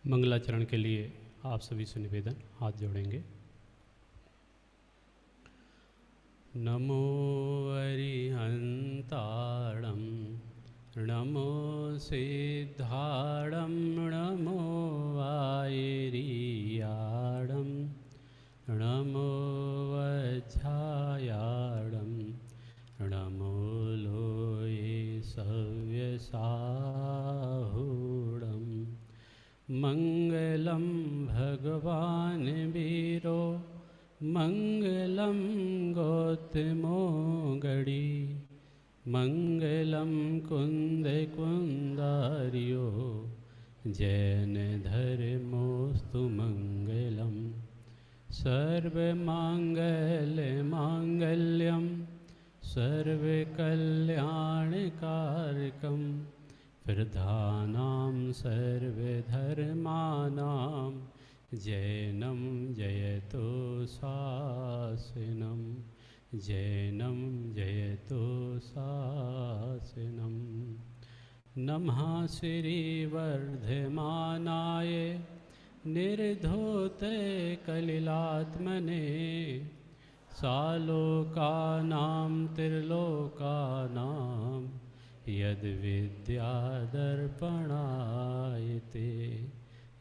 मंगलाचरण के लिए आप सभी से निवेदन, हाथ जोड़ेंगे। नमो अरिहंताणं नमो सिद्धाणं नमो वायरियाणं नमो वज्झायाणं नमो लोये सव्यसाहूणं। मंगलम भगवान वीरो मंगलम गौतमो गणी मंगलम कुंद कुंदारियो जैन धर्मोस्तु मंगलम। सर्वमांगल मांगल्यम सर्वकल्याणकारकम प्रधानां सर्वधर्माणां जैनं जयतो शासनं जैनं जयतो शासनं। नमः श्रीवर्धमानाय निर्धूते कलिलात्मने सालोकानां त्रिलोकानां यद्विद्यादर्पणायते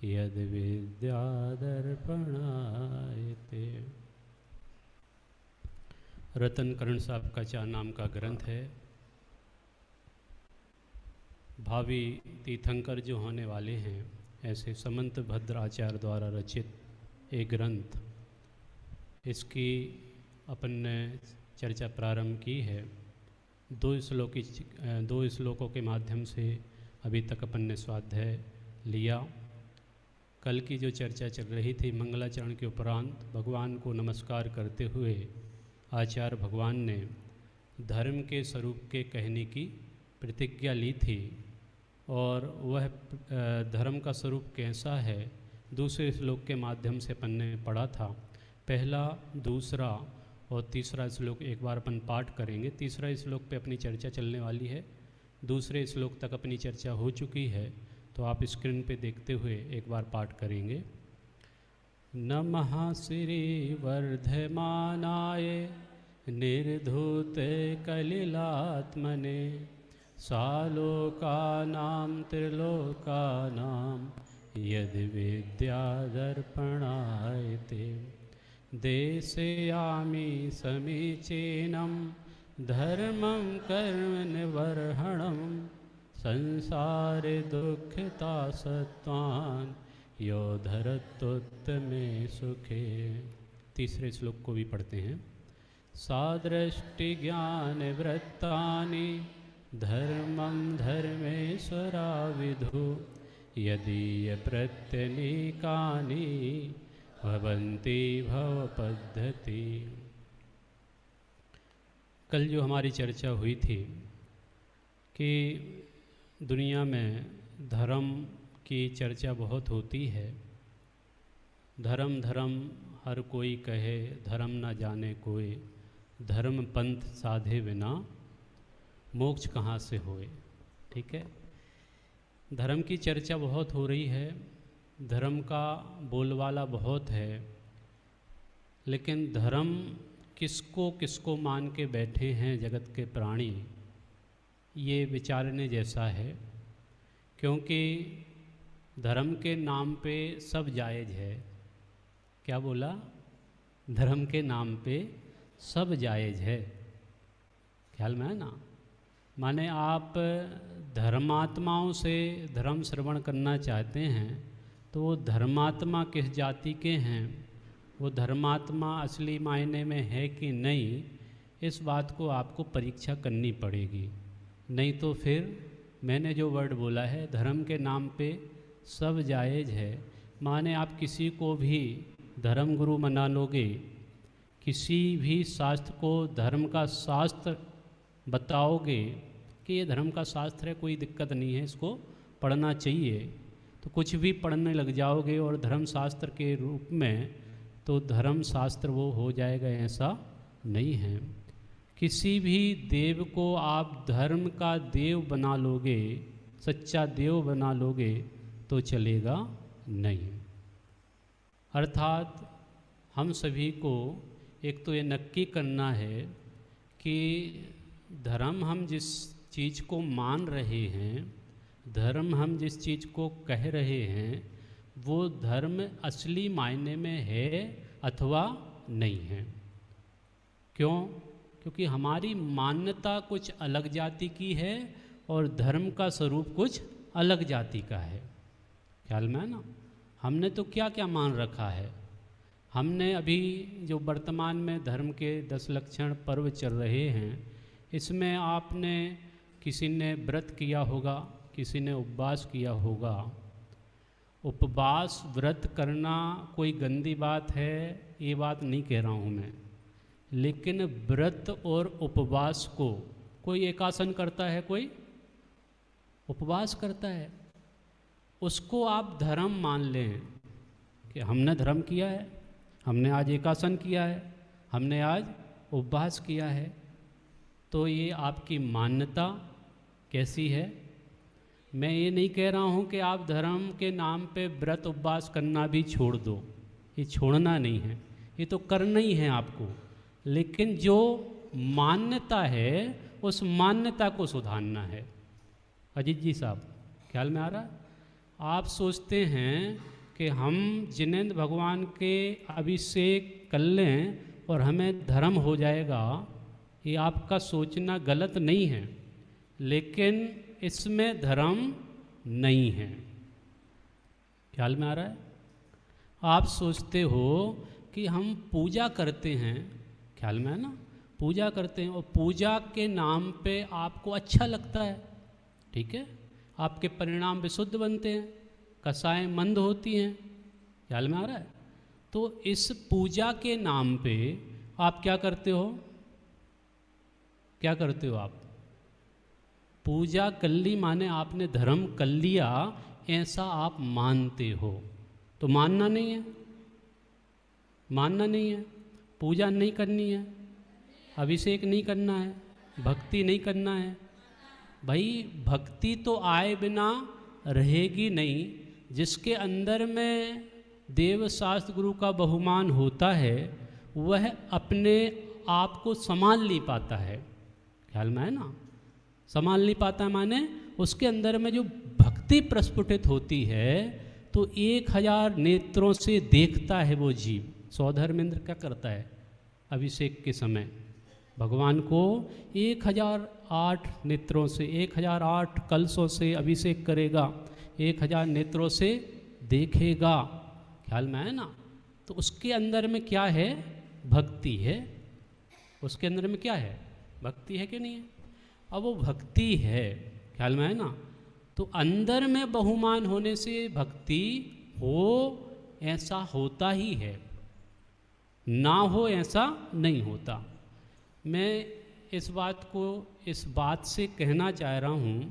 यद्विद्यादर्पणायते। रतन करण साहब का 4 नाम का ग्रंथ है। भावी तीर्थंकर जो होने वाले हैं ऐसे समंत भद्र आचार्य द्वारा रचित एक ग्रंथ, इसकी अपन ने चर्चा प्रारंभ की है। 2 श्लोकों के माध्यम से अभी तक अपन ने स्वाध्याय लिया। कल की जो चर्चा चल रही थी, मंगलाचरण के उपरांत भगवान को नमस्कार करते हुए आचार्य भगवान ने धर्म के स्वरूप के कहने की प्रतिज्ञा ली थी, और वह धर्म का स्वरूप कैसा है दूसरे श्लोक के माध्यम से अपन ने पढ़ा था। पहला, दूसरा और तीसरा श्लोक एक बार अपन पाठ करेंगे। तीसरा श्लोक पे अपनी चर्चा चलने वाली है, दूसरे श्लोक तक अपनी चर्चा हो चुकी है, तो आप स्क्रीन पे देखते हुए एक बार पाठ करेंगे। नमः श्री वर्धमानाय निर्धूते कलिलात्मने सालोकानां त्रिलोकानां यद्विद्यादर्पणायते। देशयामि समीचीनं धर्मं कर्म निवर्हणं संसारे दुःखिता सत्वान् यो धरत्युत्तमे सुखे। तीसरे श्लोक को भी पढ़ते हैं। सादृष्टि ज्ञान वृत्तानि धर्मं धर्मेश्वरा विदु यदीय प्रत्यनीकानि भवन्ति भवपद्धति। कल जो हमारी चर्चा हुई थी कि दुनिया में धर्म की चर्चा बहुत होती है। धर्म धर्म हर कोई कहे, धर्म न जाने कोई, धर्म पंथ साधे बिना मोक्ष कहाँ से होए। ठीक है, धर्म की चर्चा बहुत हो रही है, धर्म का बोलवाला बहुत है, लेकिन धर्म किसको किसको मान के बैठे हैं जगत के प्राणी, ये विचारने जैसा है। क्योंकि धर्म के नाम पे सब जायज़ है। क्या बोला? धर्म के नाम पे सब जायज़ है। ख्याल में है ना? माने आप धर्मात्माओं से धर्म श्रवण करना चाहते हैं तो वो धर्मात्मा किस जाति के हैं, वो धर्मात्मा असली मायने में है कि नहीं, इस बात को आपको परीक्षा करनी पड़ेगी। नहीं तो फिर मैंने जो वर्ड बोला है, धर्म के नाम पे सब जायज़ है, माने आप किसी को भी धर्म गुरु मना लोगे, किसी भी शास्त्र को धर्म का शास्त्र बताओगे कि ये धर्म का शास्त्र है, कोई दिक्कत नहीं है, इसको पढ़ना चाहिए, तो कुछ भी पढ़ने लग जाओगे और धर्म शास्त्र के रूप में, तो धर्म शास्त्र वो हो जाएगा, ऐसा नहीं है। किसी भी देव को आप धर्म का देव बना लोगे, सच्चा देव बना लोगे तो चलेगा नहीं। अर्थात हम सभी को एक तो ये नक्की करना है कि धर्म हम जिस चीज़ को मान रहे हैं, धर्म हम जिस चीज़ को कह रहे हैं, वो धर्म असली मायने में है अथवा नहीं है। क्यों? क्योंकि हमारी मान्यता कुछ अलग जाति की है और धर्म का स्वरूप कुछ अलग जाति का है। ख्याल में है ना? हमने तो क्या क्या मान रखा है। हमने अभी जो वर्तमान में धर्म के 10 लक्षण पर्व चल रहे हैं, इसमें आपने किसी ने व्रत किया होगा, किसी ने उपवास किया होगा। उपवास व्रत करना कोई गंदी बात है, ये बात नहीं कह रहा हूँ मैं, लेकिन व्रत और उपवास को कोई एकासन करता है, कोई उपवास करता है, उसको आप धर्म मान लें कि हमने धर्म किया है, हमने आज एकासन किया है, हमने आज उपवास किया है। तो ये आपकी मान्यता कैसी है? मैं ये नहीं कह रहा हूँ कि आप धर्म के नाम पे व्रत उपवास करना भी छोड़ दो, ये छोड़ना नहीं है, ये तो करना ही है आपको। लेकिन जो मान्यता है उस मान्यता को सुधारना है। अजीत जी साहब, ख्याल में आ रहा है? आप सोचते हैं कि हम जिनेंद्र भगवान के अभिषेक कर लें और हमें धर्म हो जाएगा, ये आपका सोचना गलत नहीं है, लेकिन इसमें धर्म नहीं है। ख्याल में आ रहा है? आप सोचते हो कि हम पूजा करते हैं, ख्याल में है ना? पूजा करते हैं और पूजा के नाम पे आपको अच्छा लगता है, ठीक है, आपके परिणाम विशुद्ध बनते हैं, कसाएं मंद होती हैं। ख्याल में आ रहा है? तो इस पूजा के नाम पे आप क्या करते हो? क्या करते हो आप? पूजा कर ली माने आपने धर्म कर लिया, ऐसा आप मानते हो। तो मानना नहीं है, मानना नहीं है, पूजा नहीं करनी है, अभिषेक नहीं करना है, भक्ति नहीं करना है। भाई भक्ति तो आए बिना रहेगी नहीं। जिसके अंदर में देव शास्त्र गुरु का बहुमान होता है, वह अपने आप को संभाल नहीं पाता है। ख्याल में है ना? संभाल नहीं पाता माने उसके अंदर में जो भक्ति प्रस्फुटित होती है, तो 1000 नेत्रों से देखता है वो जीव। सौधर्मेंद्र क्या करता है अभिषेक के समय? भगवान को 1008 नेत्रों से, 1008 कलशों से अभिषेक करेगा, 1000 नेत्रों से देखेगा। ख्याल में है ना? तो उसके अंदर में क्या है? भक्ति है। उसके अंदर में क्या है? भक्ति है कि नहीं है? अब वो भक्ति है, ख्याल में है ना? तो अंदर में बहुमान होने से भक्ति हो ऐसा होता ही है, ना हो ऐसा नहीं होता। मैं इस बात को इस बात से कहना चाह रहा हूँ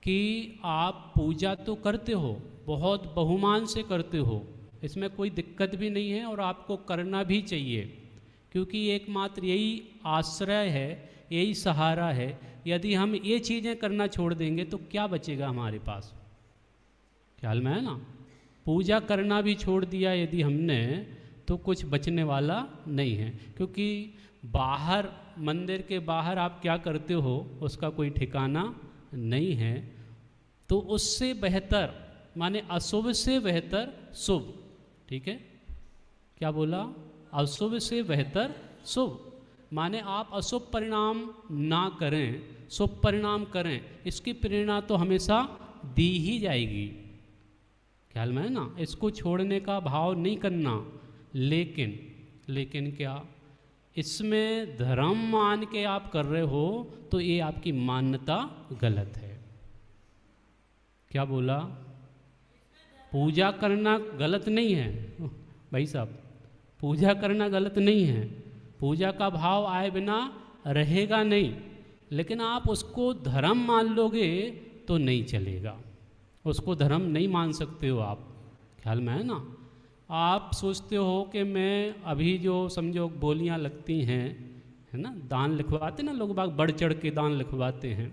कि आप पूजा तो करते हो, बहुत बहुमान से करते हो, इसमें कोई दिक्कत भी नहीं है और आपको करना भी चाहिए, क्योंकि एकमात्र यही आश्रय है, यही सहारा है। यदि हम ये चीज़ें करना छोड़ देंगे तो क्या बचेगा हमारे पास? ख्याल में है ना? पूजा करना भी छोड़ दिया यदि हमने, तो कुछ बचने वाला नहीं है। क्योंकि बाहर, मंदिर के बाहर आप क्या करते हो उसका कोई ठिकाना नहीं है। तो उससे बेहतर, माने अशुभ से बेहतर शुभ, ठीक है? क्या बोला? अशुभ से बेहतर शुभ, माने आप अशुभ परिणाम ना करें, शुभ परिणाम करें, इसकी प्रेरणा तो हमेशा दी ही जाएगी। ख्याल में है ना? इसको छोड़ने का भाव नहीं करना। लेकिन क्या इसमें धर्म मान के आप कर रहे हो तो ये आपकी मान्यता गलत है। क्या बोला? पूजा करना गलत नहीं है भाई साहब, पूजा करना गलत नहीं है, पूजा का भाव आए बिना रहेगा नहीं, लेकिन आप उसको धर्म मान लोगे तो नहीं चलेगा, उसको धर्म नहीं मान सकते हो आप। ख्याल में है ना? आप सोचते हो कि मैं अभी जो समझो बोलियां लगती हैं, है ना, दान लिखवाते ना लोग बाग, बढ़ चढ़ के दान लिखवाते हैं,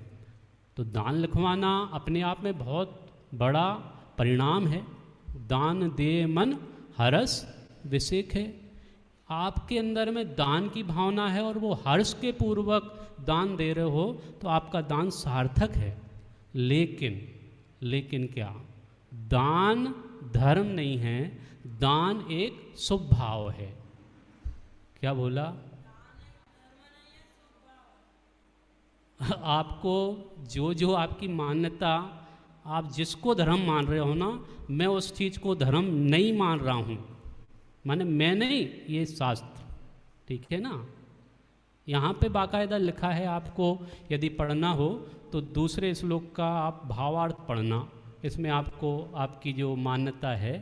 तो दान लिखवाना अपने आप में बहुत बड़ा परिणाम है, दान दे मन हरस विसेक है। आपके अंदर में दान की भावना है और वो हर्ष के पूर्वक दान दे रहे हो तो आपका दान सार्थक है। लेकिन क्या, दान धर्म नहीं है, दान एक शुभ भाव है। क्या बोला? आपको जो जो आपकी मान्यता, आप जिसको धर्म मान रहे हो ना, मैं उस चीज़ को धर्म नहीं मान रहा हूँ, माने मैं नहीं, ये शास्त्र, ठीक है ना। यहाँ पे बाकायदा लिखा है, आपको यदि पढ़ना हो तो दूसरे श्लोक का आप भावार्थ पढ़ना, इसमें आपको आपकी जो मान्यता है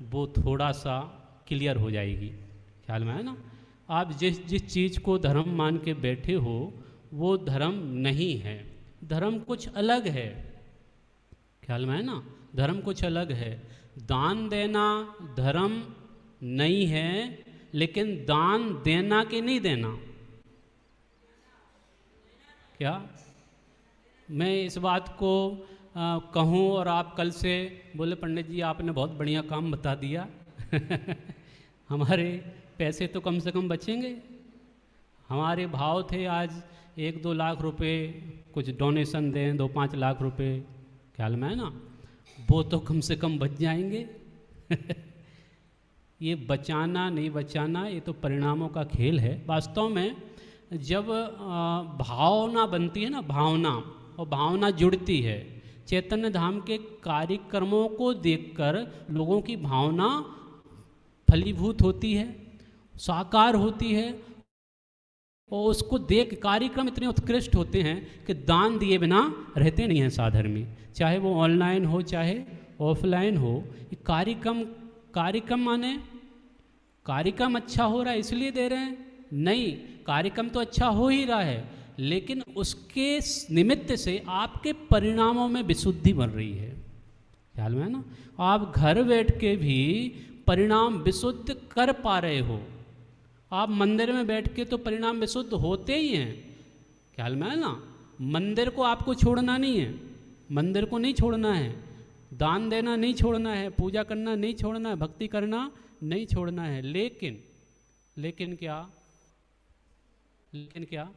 वो थोड़ा सा क्लियर हो जाएगी। ख्याल में है ना। आप जिस जिस चीज़ को धर्म मान के बैठे हो वो धर्म नहीं है, धर्म कुछ अलग है। ख्याल में है ना, धर्म कुछ अलग है। दान देना धर्म नहीं है, लेकिन दान देना कि नहीं देना, क्या मैं इस बात को कहूँ और आप कल से बोले पंडित जी आपने बहुत बढ़िया काम बता दिया हमारे पैसे तो कम से कम बचेंगे। हमारे भाव थे आज 1-2 लाख रुपए कुछ डोनेशन दें, 2-5 लाख रुपए, ख्याल में है ना, वो तो कम से कम बच जाएंगे ये बचाना नहीं बचाना, ये तो परिणामों का खेल है। वास्तव में जब भावना बनती है ना, भावना, और भावना जुड़ती है, चैतन्य धाम के कार्यक्रमों को देखकर लोगों की भावना फलीभूत होती है, साकार होती है, और उसको देख कार्यक्रम इतने उत्कृष्ट होते हैं कि दान दिए बिना रहते नहीं हैं साधर्मी, चाहे वो ऑनलाइन हो चाहे ऑफलाइन हो। कार्यक्रम माने कार्यक्रम अच्छा हो रहा है इसलिए दे रहे हैं, नहीं, कार्यक्रम तो अच्छा हो ही रहा है, लेकिन उसके निमित्त से आपके परिणामों में विशुद्धि बन रही है। ख्याल में है ना। आप घर बैठ के भी परिणाम विशुद्ध कर पा रहे हो, आप मंदिर में बैठ के तो परिणाम विशुद्ध होते ही हैं। ख्याल में है ना। मंदिर को आपको छोड़ना नहीं है, मंदिर को नहीं छोड़ना है, दान देना नहीं छोड़ना है, पूजा करना नहीं छोड़ना है, भक्ति करना नहीं छोड़ना है, लेकिन क्या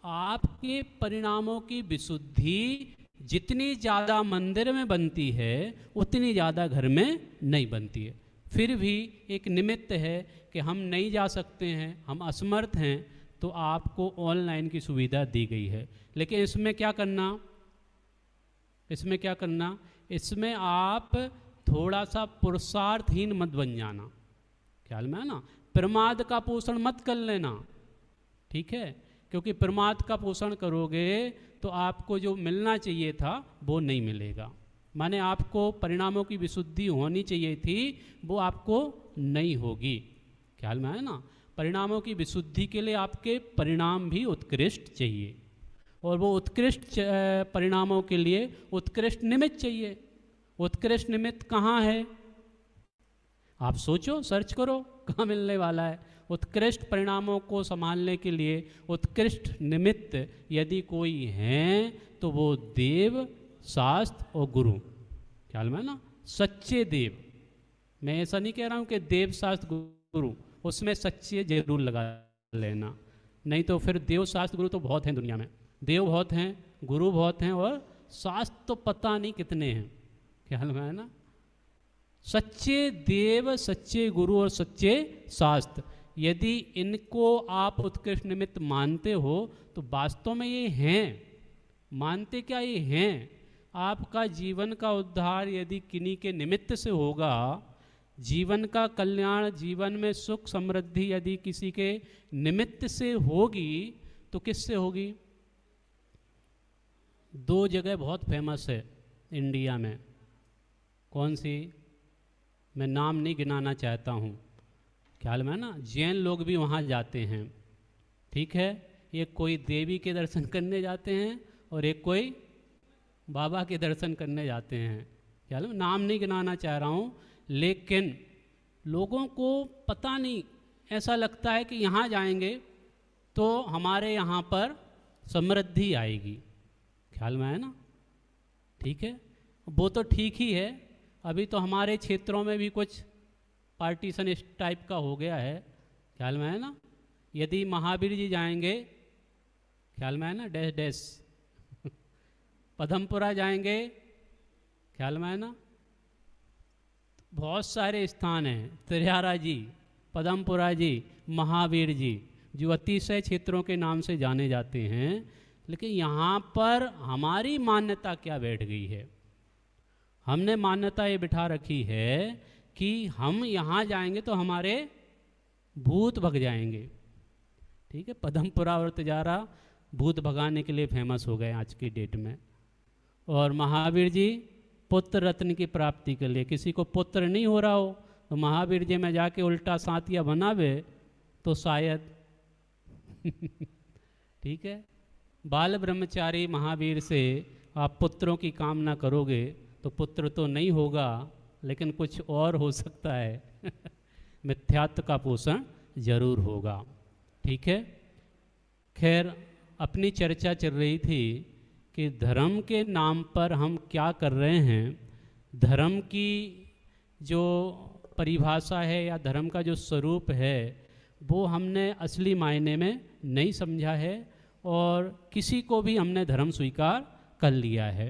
आपके परिणामों की विशुद्धि जितनी ज़्यादा मंदिर में बनती है उतनी ज़्यादा घर में नहीं बनती है। फिर भी एक निमित्त है कि हम नहीं जा सकते हैं, हम असमर्थ हैं, तो आपको ऑनलाइन की सुविधा दी गई है। लेकिन इसमें क्या करना, इसमें आप थोड़ा सा पुरुषार्थहीन मत बन जाना। ख्याल में है ना। प्रमाद का पोषण मत कर लेना, ठीक है, क्योंकि प्रमाद का पोषण करोगे तो आपको जो मिलना चाहिए था वो नहीं मिलेगा। माने आपको परिणामों की विशुद्धि होनी चाहिए थी, वो आपको नहीं होगी। ख्याल में है ना। परिणामों की विशुद्धि के लिए आपके परिणाम भी उत्कृष्ट चाहिए, और वो उत्कृष्ट परिणामों के लिए उत्कृष्ट निमित्त चाहिए। उत्कृष्ट निमित्त कहाँ है, आप सोचो, सर्च करो कहाँ मिलने वाला है। उत्कृष्ट परिणामों को संभालने के लिए उत्कृष्ट निमित्त यदि कोई हैं तो वो देव, शास्त्र और गुरु। ख्याल में है ना। सच्चे देव, मैं ऐसा नहीं कह रहा हूँ कि देव शास्त्र गुरु, उसमें सच्चे जरूर लगा लेना, नहीं तो फिर देव शास्त्र गुरु तो बहुत हैं दुनिया में, देव बहुत हैं, गुरु बहुत हैं, और शास्त्र तो पता नहीं कितने हैं। ख्याल में है ना। सच्चे देव, सच्चे गुरु और सच्चे शास्त्र, यदि इनको आप उत्कृष्ट निमित्त मानते हो तो वास्तव में ये हैं। मानते क्या, ये हैं। आपका जीवन का उद्धार यदि किन्हीं के निमित्त से होगा, जीवन का कल्याण, जीवन में सुख समृद्धि यदि किसी के निमित्त से होगी तो किससे होगी? 2 जगह बहुत फेमस है इंडिया में। कौन सी? मैं नाम नहीं गिनाना चाहता हूँ। ख्याल में है ना। जैन लोग भी वहाँ जाते हैं, ठीक है। एक कोई देवी के दर्शन करने जाते हैं और एक कोई बाबा के दर्शन करने जाते हैं। ख्याल में, नाम नहीं गिनाना चाह रहा हूँ, लेकिन लोगों को पता नहीं, ऐसा लगता है कि यहाँ जाएंगे तो हमारे यहाँ पर समृद्धि आएगी। ख्याल में है ना। ठीक है, वो तो ठीक ही है, अभी तो हमारे क्षेत्रों में भी कुछ पार्टीशन इस टाइप का हो गया है, ख्याल में है ना। यदि महावीर जी जाएंगे, ख्याल में है ना, डैश डैश पदमपुरा जाएंगे, ख्याल में है ना। बहुत सारे स्थान हैं, त्रिहारा जी, पदमपुरा जी, महावीर जी, जो अतिशय क्षेत्रों के नाम से जाने जाते हैं। लेकिन यहाँ पर हमारी मान्यता क्या बैठ गई है? हमने मान्यता ये बिठा रखी है कि हम यहाँ जाएंगे तो हमारे भूत भग जाएंगे। ठीक है, पदमपुरा और तिजारा भूत भगाने के लिए फेमस हो गए आज की डेट में। और महावीर जी पुत्र रत्न की प्राप्ति के लिए, किसी को पुत्र नहीं हो रहा हो तो महावीर जी में जाके उल्टा सातिया बनावे तो शायद ठीक है, बाल ब्रह्मचारी महावीर से आप पुत्रों की कामना करोगे तो पुत्र तो नहीं होगा, लेकिन कुछ और हो सकता है मिथ्यात्व का पोषण जरूर होगा। ठीक है, खैर अपनी चर्चा चल रही थी कि धर्म के नाम पर हम क्या कर रहे हैं। धर्म की जो परिभाषा है या धर्म का जो स्वरूप है वो हमने असली मायने में नहीं समझा है और किसी को भी हमने धर्म स्वीकार कर लिया है।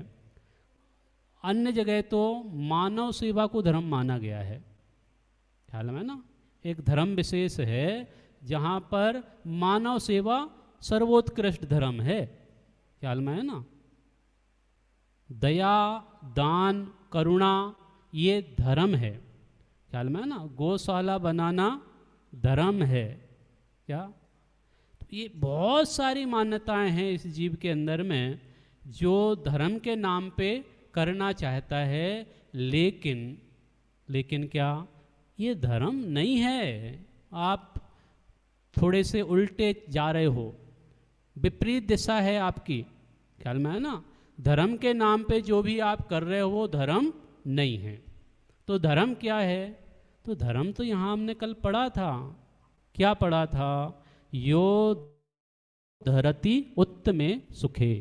अन्य जगह तो मानव सेवा को धर्म माना गया है, ख्याल में ना। एक धर्म विशेष है जहाँ पर मानव सेवा सर्वोत्कृष्ट धर्म है, ख्याल में है ना। दया, दान, करुणा ये धर्म है, ख्याल में है ना। गौशाला बनाना धर्म है क्या। तो ये बहुत सारी मान्यताएं हैं इस जीव के अंदर में जो धर्म के नाम पे करना चाहता है, लेकिन क्या ये धर्म नहीं है। आप थोड़े से उल्टे जा रहे हो, विपरीत दिशा है आपकी, ख्याल में है ना। धर्म के नाम पे जो भी आप कर रहे हो वो धर्म नहीं है। तो धर्म क्या है? तो धर्म तो यहाँ हमने कल पढ़ा था। क्या पढ़ा था? यो धरती उत्तमे सुखे,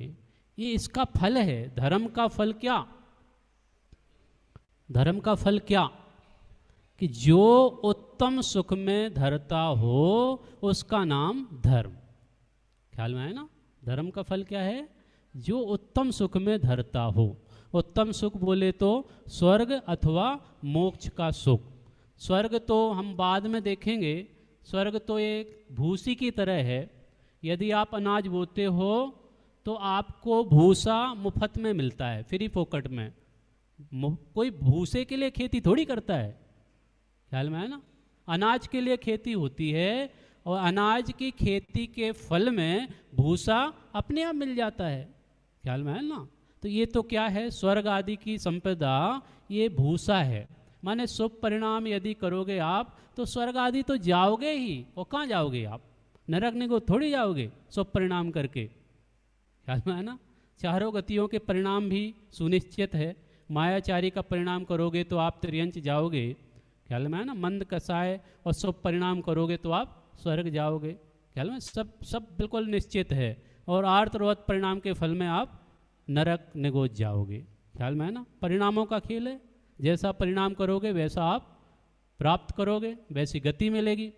ये इसका फल है। धर्म का फल क्या? धर्म का फल क्या? कि जो उत्तम सुख में धरता हो उसका नाम धर्म, ख्याल में है ना। धर्म का फल क्या है? जो उत्तम सुख में धरता हो। उत्तम सुख बोले तो स्वर्ग अथवा मोक्ष का सुख। स्वर्ग तो हम बाद में देखेंगे, स्वर्ग तो एक भूसी की तरह है। यदि आप अनाज बोते हो तो आपको भूसा मुफ्त में मिलता है, फ्री फोकट में। कोई भूसे के लिए खेती थोड़ी करता है, ख्याल में है ना। अनाज के लिए खेती होती है और अनाज की खेती के फल में भूसा अपने आप मिल जाता है, ख्याल में है ना। तो ये तो क्या है? स्वर्ग आदि की संपदा ये भूसा है। माने शुभ परिणाम यदि करोगे आप तो स्वर्ग आदि तो जाओगे ही। और कहाँ जाओगे आप? नरक निगो थोड़ी जाओगे शुभ परिणाम करके, ख्याल में है ना। चारों गतियों के परिणाम भी सुनिश्चित है। मायाचारी का परिणाम करोगे तो आप त्रियंच जाओगे, ख्याल में है ना। मंद कसाय और शुभ परिणाम करोगे तो आप स्वर्ग जाओगे, ख्याल में। सब बिल्कुल निश्चित है। और आर्तरोत परिणाम के फल में आप नरक निगोज जाओगे, ख्याल में है ना। परिणामों का खेल है, जैसा परिणाम करोगे वैसा आप प्राप्त करोगे, वैसी गति मिलेगी।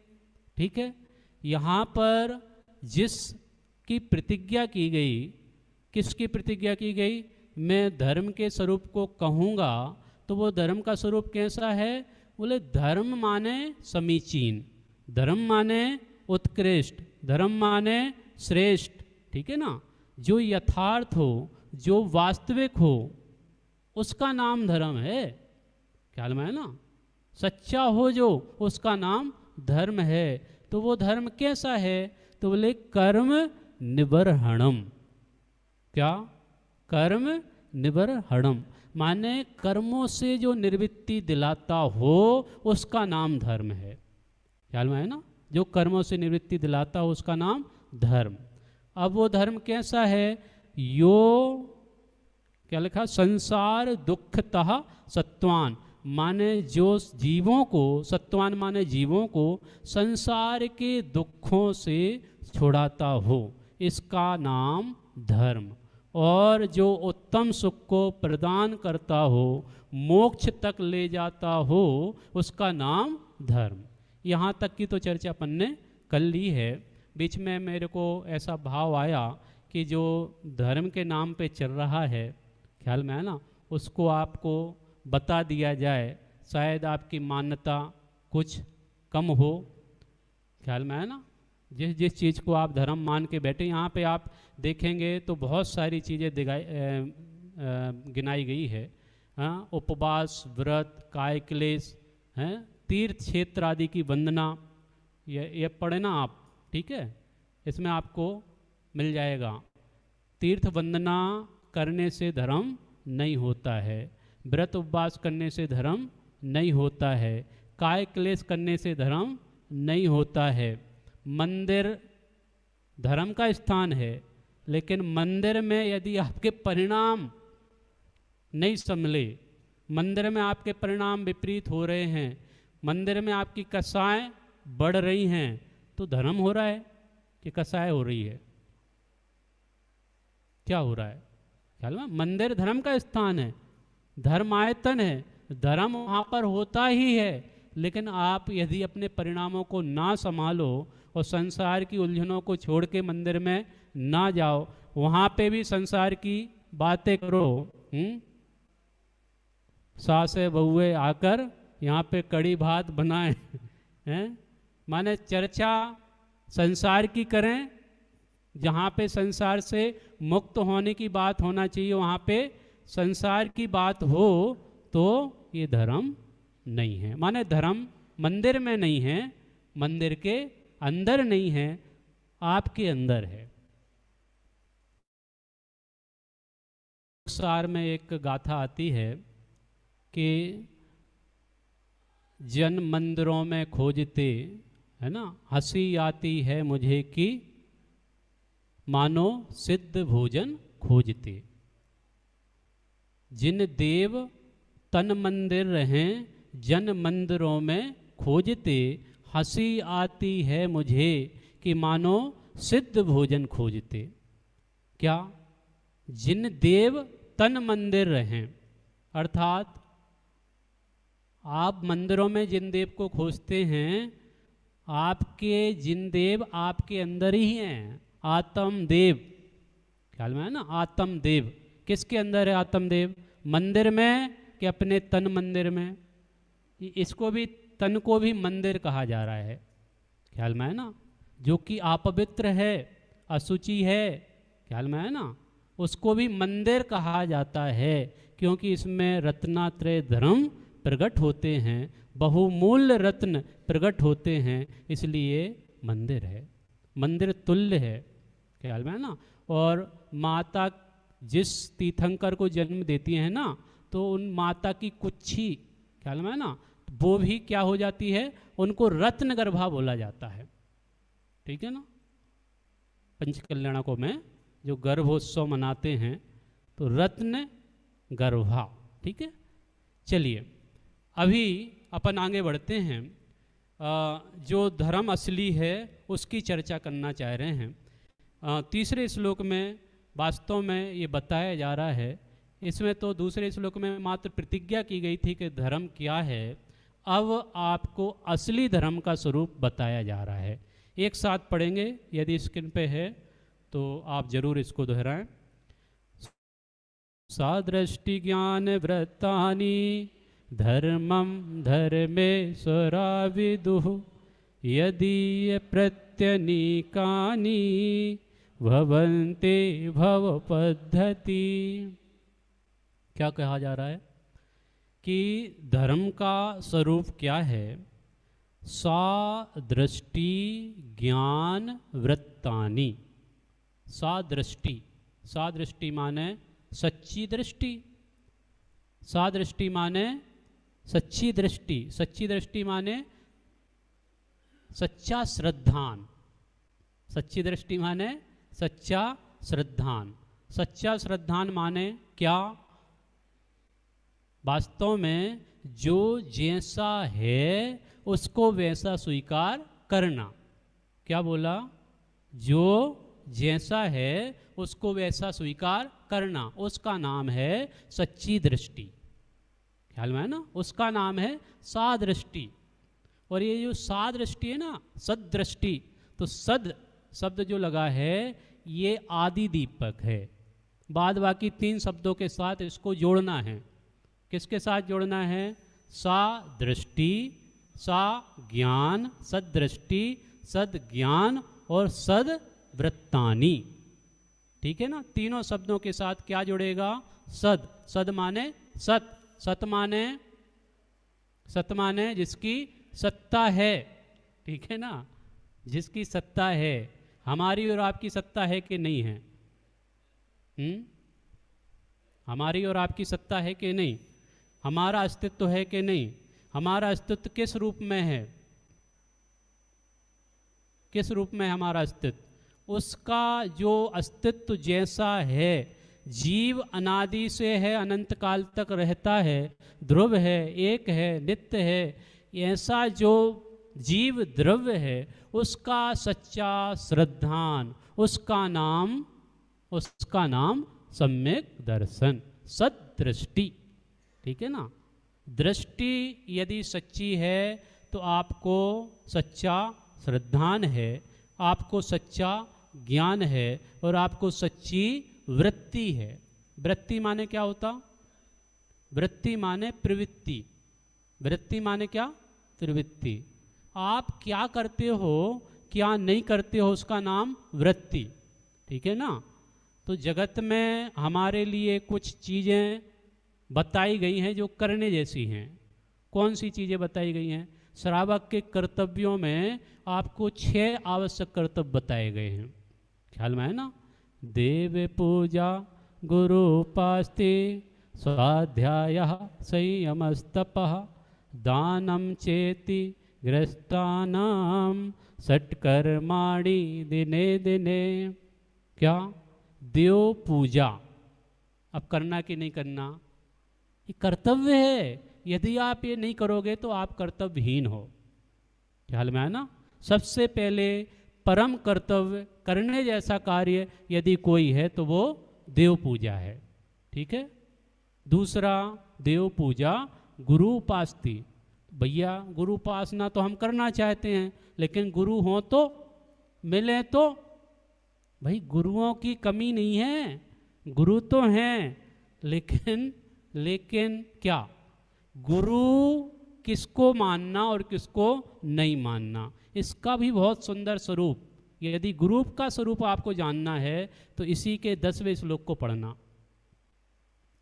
ठीक है, यहाँ पर जिसकी प्रतिज्ञा की गई, किसकी प्रतिज्ञा की गई? मैं धर्म के स्वरूप को कहूँगा तो वो धर्म का स्वरूप कैसा है? बोले धर्म माने समीचीन, धर्म माने उत्कृष्ट, धर्म माने श्रेष्ठ, ठीक है ना। जो यथार्थ हो, जो वास्तविक हो, उसका नाम धर्म है, ख्याल में है ना। सच्चा हो जो, उसका नाम धर्म है। तो वो धर्म कैसा है? तो बोले कर्म निबर्हणम। क्या? कर्म निबर्हणम माने कर्मों से जो निवृत्ति दिलाता हो उसका नाम धर्म है, ख्याल में है ना। जो कर्मों से निवृत्ति दिलाता हो उसका नाम धर्म। अब वो धर्म कैसा है? यो क्या लिखा? संसार दुखतः सत्वान, माने जो जीवों को, सत्वान माने जीवों को संसार के दुखों से छुड़ाता हो, इसका नाम धर्म। और जो उत्तम सुख को प्रदान करता हो, मोक्ष तक ले जाता हो, उसका नाम धर्म। यहाँ तक की तो चर्चा अपन ने कर ली है। बीच में मेरे को ऐसा भाव आया कि जो धर्म के नाम पे चल रहा है, ख्याल में है ना, उसको आपको बता दिया जाए, शायद आपकी मान्यता कुछ कम हो। ख्याल में है ना, जिस जिस चीज़ को आप धर्म मान के बैठे, यहाँ पे आप देखेंगे तो बहुत सारी चीज़ें गिनाई गई है। हाँ, उपवास, व्रत, काय क्लेश, हैं, तीर्थ क्षेत्र आदि की वंदना, ये पढ़े ना आप, ठीक है, इसमें आपको मिल जाएगा। तीर्थ वंदना करने से धर्म नहीं होता है, व्रत उपवास करने से धर्म नहीं होता है, काय क्लेश करने से धर्म नहीं होता है। मंदिर धर्म का स्थान है, लेकिन मंदिर में यदि आपके परिणाम नहीं संभले, मंदिर में आपके परिणाम विपरीत हो रहे हैं, मंदिर में आपकी कसाएं बढ़ रही हैं, तो धर्म हो रहा है कि कसाएं हो रही है? क्या हो रहा है? ख्याल में, मंदिर धर्म का स्थान है, धर्मायतन है, धर्म वहाँ पर होता ही है। लेकिन आप यदि अपने परिणामों को ना संभालो और संसार की उलझनों को छोड़ के मंदिर में ना जाओ, वहाँ पे भी संसार की बातें करो, सासे बहुए आकर यहाँ पे कड़ी भात बनाए हैं, माने चर्चा संसार की करें, जहाँ पे संसार से मुक्त होने की बात होना चाहिए, वहाँ पे संसार की बात हो तो ये धर्म नहीं है। माने धर्म मंदिर में नहीं है, मंदिर के अंदर नहीं है, आपके अंदर है। सार में एक गाथा आती है कि जन मंदिरों में खोजते, है ना, हंसी आती है मुझे कि मानो सिद्ध भोजन खोजते। जिन देव तन मंदिर रहें, जन मंदिरों में खोजते, हंसी आती है मुझे कि मानो सिद्ध भोजन खोजते। क्या? जिन देव तन मंदिर रहें, अर्थात आप मंदिरों में जिन देव को खोजते हैं, आपके जिन देव आपके अंदर ही हैं, आत्म देव। ख्याल में है ना, आत्म देव किसके अंदर है? आत्म देव मंदिर में कि अपने तन मंदिर में? इसको भी, तन को भी मंदिर कहा जा रहा है, ख्याल में है ना, जो कि अपवित्र है, अशुचि है, ख्याल में है ना, उसको भी मंदिर कहा जाता है, क्योंकि इसमें रत्नात्रय धर्म प्रकट होते हैं, बहुमूल्य रत्न प्रकट होते हैं, इसलिए मंदिर है, मंदिर तुल्य है, ख्याल में है ना। और माता जिस तीर्थंकर को जन्म देती है ना, तो उन माता की कुच्छी, ख्याल में है ना, वो भी क्या हो जाती है? उनको रत्न गर्भा बोला जाता है, ठीक है ना। पंचकल्याणकों में जो गर्भोत्सव मनाते हैं तो रत्न गर्भा, ठीक है। चलिए अभी अपन आगे बढ़ते हैं, जो धर्म असली है उसकी चर्चा करना चाह रहे हैं। तीसरे श्लोक में वास्तव में ये बताया जा रहा है, इसमें तो दूसरे श्लोक में मात्र प्रतिज्ञा की गई थी कि धर्म क्या है, अब आपको असली धर्म का स्वरूप बताया जा रहा है। एक साथ पढ़ेंगे, यदि स्क्रीन पे है तो आप जरूर इसको दोहराएं। सादृष्टि ज्ञान वृत्तानि धर्मं धर्मेश्वरा विदुः यदि प्रत्यनीकानि भवन्ते भव पद्धति। क्या कहा जा रहा है कि धर्म का स्वरूप क्या है? सादृष्टि ज्ञान वृत्तानि। सादृष्टि, सादृष्टि माने सच्ची दृष्टि, सादृष्टि माने सच्ची दृष्टि, सच्ची दृष्टि माने सच्चा श्रद्धान, सच्ची दृष्टि माने सच्चा श्रद्धान। सच्चा श्रद्धान माने क्या? वास्तव में जो जैसा है उसको वैसा स्वीकार करना। क्या बोला? जो जैसा है उसको वैसा स्वीकार करना, उसका नाम है सच्ची दृष्टि। ख्याल में है ना, उसका नाम है सादृष्टि। और ये जो सादृष्टि है ना, सदृष्टि, तो सद शब्द जो लगा है ये आदि दीपक है। बाद बाकी 3 शब्दों के साथ इसको जोड़ना है। किसके साथ जोड़ना है? सा दृष्टि, सा ज्ञान, सदृष्टि, सद ज्ञान और सद वृत्तानि। ठीक है ना, तीनों शब्दों के साथ क्या जुड़ेगा? सद। सद माने सत, सत माने, सत माने जिसकी सत्ता है। ठीक है ना, जिसकी सत्ता है। हमारी और आपकी सत्ता है कि नहीं है? हमारी और आपकी सत्ता है कि नहीं? हमारा अस्तित्व है कि नहीं? हमारा अस्तित्व किस रूप में है? किस रूप में हमारा अस्तित्व? उसका जो अस्तित्व जैसा है, जीव अनादि से है, अनंत काल तक रहता है, ध्रुव है, एक है, नित्य है, ऐसा जो जीव द्रव्य है उसका सच्चा श्रद्धान, उसका नाम सम्यक दर्शन, सदृष्टि। ठीक है ना, दृष्टि यदि सच्ची है तो आपको सच्चा श्रद्धान है, आपको सच्चा ज्ञान है और आपको सच्ची वृत्ति है। वृत्ति माने क्या होता? वृत्ति माने प्रवृत्ति। वृत्ति माने क्या? प्रवृत्ति। आप क्या करते हो, क्या नहीं करते हो, उसका नाम वृत्ति। ठीक है ना, तो जगत में हमारे लिए कुछ चीज़ें बताई गई हैं जो करने जैसी हैं। कौन सी चीज़ें बताई गई हैं? श्रावक के कर्तव्यों में आपको 6 आवश्यक कर्तव्य बताए गए हैं। ख्याल में है ना? देव पूजा, गुरु उपास्ति, स्वाध्याय, संयमस्तपः, दानम चेति गृहस्थानां, षट्कर्माणि दिने दिने। क्या? देव पूजा। अब करना कि नहीं करना, ये कर्तव्य है। यदि आप ये नहीं करोगे तो आप कर्तव्यहीन हो। ख्याल में है ना? सबसे पहले परम कर्तव्य, करने जैसा कार्य यदि कोई है तो वो देव पूजा है। ठीक है। दूसरा, देव पूजा, गुरु उपास्ति। भैया गुरु उपासना तो हम करना चाहते हैं, लेकिन गुरु हो तो मिले तो। भाई गुरुओं की कमी नहीं है, गुरु तो हैं, लेकिन क्या? गुरु किसको मानना और किसको नहीं मानना, इसका भी बहुत सुंदर स्वरूप। यदि गुरु का स्वरूप आपको जानना है तो इसी के 10वें श्लोक को पढ़ना।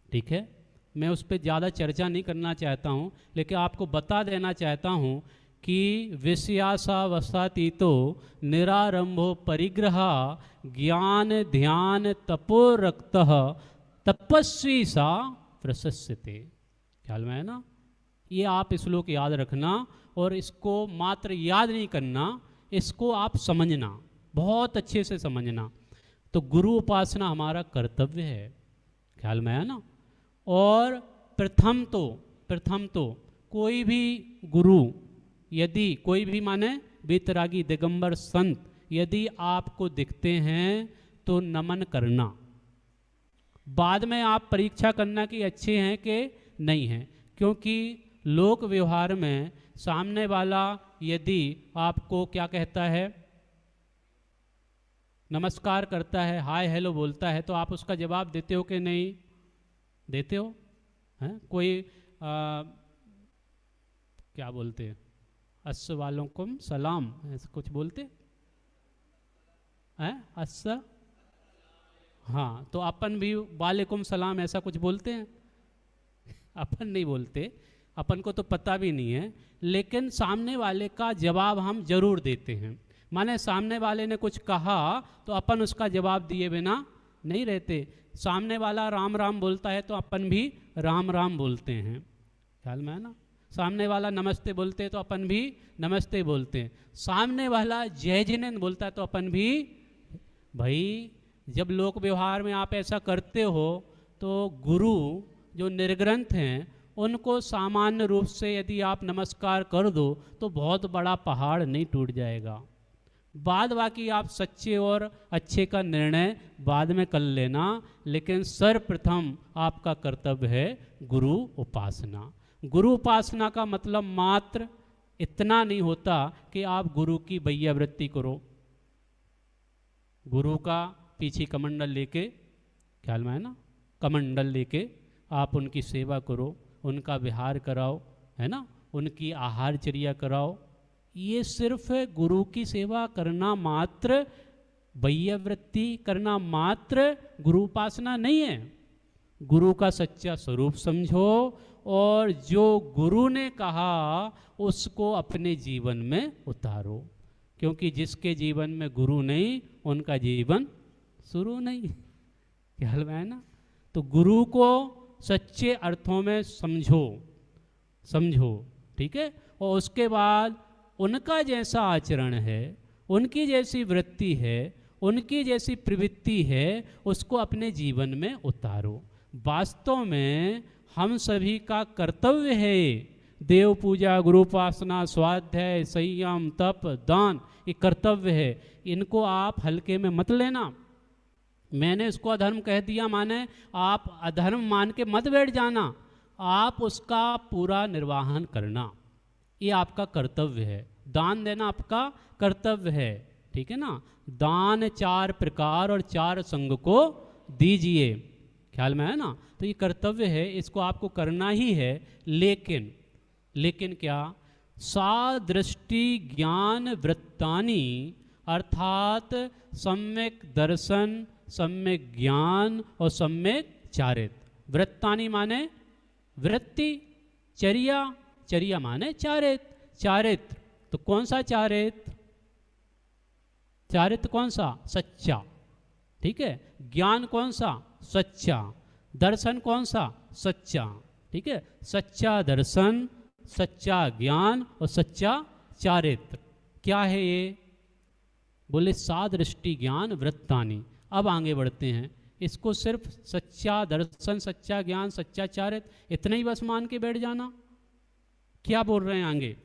ठीक है, मैं उस पर ज़्यादा चर्चा नहीं करना चाहता हूँ, लेकिन आपको बता देना चाहता हूँ कि विषयासावसातीतो निरारंभो परिग्रह ज्ञान ध्यान तपोरक्तः तपस्वी सा प्रशस्यते। ख्याल में है ना? ये आप श्लोक याद रखना, और इसको मात्र याद नहीं करना, इसको आप समझना, बहुत अच्छे से समझना। तो गुरु उपासना हमारा कर्तव्य है। ख्याल में है ना? और प्रथम तो कोई भी गुरु, यदि कोई भी माने वीतरागी दिगंबर संत यदि आपको दिखते हैं तो नमन करना। बाद में आप परीक्षा करना कि अच्छे हैं कि नहीं हैं, क्योंकि लोक व्यवहार में सामने वाला यदि आपको क्या कहता है, नमस्कार करता है, हाय हेलो बोलता है, तो आप उसका जवाब देते हो कि नहीं देते हो? हैं? कोई क्या बोलते हैं, अस्सलामुअलैकुम सलाम, ऐसा कुछ बोलते हैं? अस्सा, हाँ, तो अपन भी वालेकुम सलाम ऐसा कुछ बोलते हैं? अपन नहीं बोलते, अपन को तो पता भी नहीं है, लेकिन सामने वाले का जवाब हम जरूर देते हैं। माने सामने वाले ने कुछ कहा तो अपन उसका जवाब दिए बिना नहीं रहते। सामने वाला राम राम बोलता है तो अपन भी राम राम बोलते हैं। ख्याल में है ना? सामने वाला नमस्ते बोलते हैं तो अपन भी नमस्ते बोलते हैं। सामने वाला जय जिनेंद्र बोलता है तो अपन भी। भाई जब लोक व्यवहार में आप ऐसा करते हो तो गुरु जो निर्ग्रंथ हैं उनको सामान्य रूप से यदि आप नमस्कार कर दो तो बहुत बड़ा पहाड़ नहीं टूट जाएगा। बाद बाकी आप सच्चे और अच्छे का निर्णय बाद में कर लेना, लेकिन सर्वप्रथम आपका कर्तव्य है गुरु उपासना। गुरु उपासना का मतलब मात्र इतना नहीं होता कि आप गुरु की वैयावृत्ति करो, गुरु का पीछे कमंडल लेके, ख्याल में है ना, कमंडल लेके आप उनकी सेवा करो, उनका विहार कराओ, है ना, उनकी आहारचर्या कराओ। ये सिर्फ गुरु की सेवा करना मात्र, वैयावृत्ति करना मात्र गुरु उपासना नहीं है। गुरु का सच्चा स्वरूप समझो और जो गुरु ने कहा उसको अपने जीवन में उतारो, क्योंकि जिसके जीवन में गुरु नहीं उनका जीवन शुरू नहीं, ख्याल में है ना। तो गुरु को सच्चे अर्थों में समझो, ठीक है। और उसके बाद उनका जैसा आचरण है, उनकी जैसी वृत्ति है, उनकी जैसी प्रवृत्ति है, उसको अपने जीवन में उतारो। वास्तव में हम सभी का कर्तव्य है देव पूजा, गुरु उपासना, स्वाध्याय, संयम, तप, दान, ये कर्तव्य है। इनको आप हल्के में मत लेना। मैंने इसको अधर्म कह दिया माने आप अधर्म मान के मत बैठ जाना, आप उसका पूरा निर्वाहन करना, ये आपका कर्तव्य है। दान देना आपका कर्तव्य है, ठीक है ना। दान 4 प्रकार और 4 संग को दीजिए, ख्याल में है ना। तो ये कर्तव्य है, इसको आपको करना ही है। लेकिन क्या, सादृष्टि ज्ञान वृत्तानि, अर्थात सम्यक दर्शन, सम्यक ज्ञान और सम्यक चारित्र। वृत्तानि माने वृत्ति, चर्या माने चारित्र। तो कौन सा चारित्र? चारित्र कौन सा? सच्चा, ठीक है। ज्ञान कौन सा? सच्चा। दर्शन कौन सा? सच्चा, ठीक है। सच्चा दर्शन, सच्चा ज्ञान और सच्चा चारित्र क्या है ये? बोले सादृष्टि ज्ञान वृत्तानि। अब आगे बढ़ते हैं, इसको सिर्फ सच्चा दर्शन, सच्चा ज्ञान, सच्चा चारित्र इतना ही बस मान के बैठ जाना? क्या बोल रहे हैं आगे?